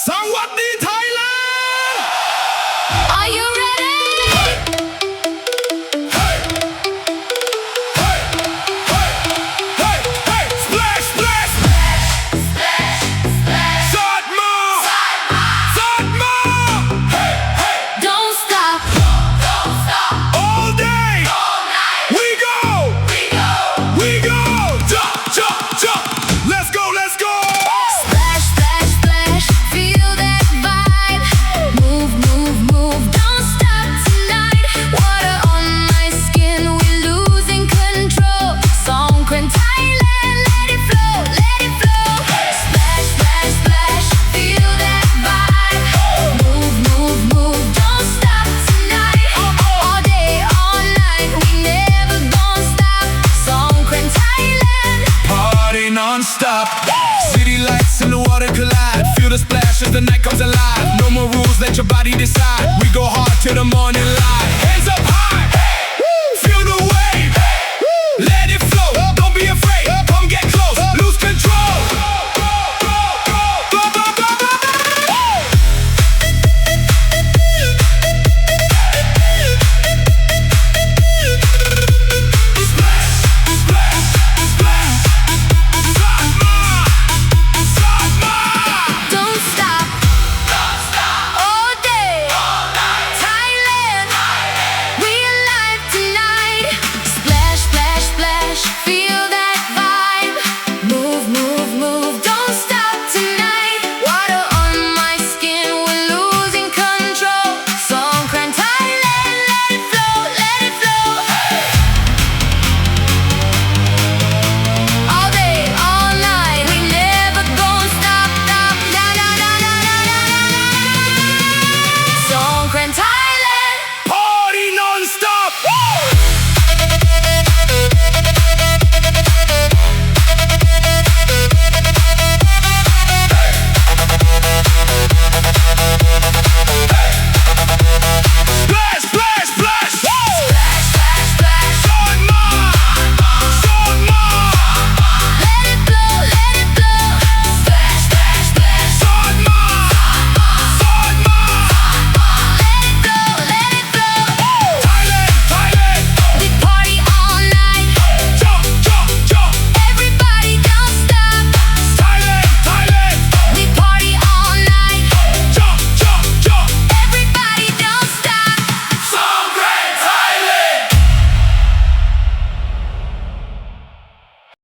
Sa-wad-dee Thailand Are you ready? Hey Hey Hey Hey Hey Splash Splash SAAD MAA SAAD MAA Hey Hey Don't stop. All day We go We go Jump Jump Jump Let's go Let's go Splash, splash, splash. Feel that vibe. Move, move, move. Don't stop tonight. Water on my skin. We're losing control. Songkran Thailand. Let it flow, let it flow. Splash, splash, splash. Feel that vibe. Move, move, move. Don't stop tonight. All day, all night. We never gonna stop. Songkran Thailand. Party non-stop City lights and the water collide Feel the splash as the night comes alive No more rules, let your body decide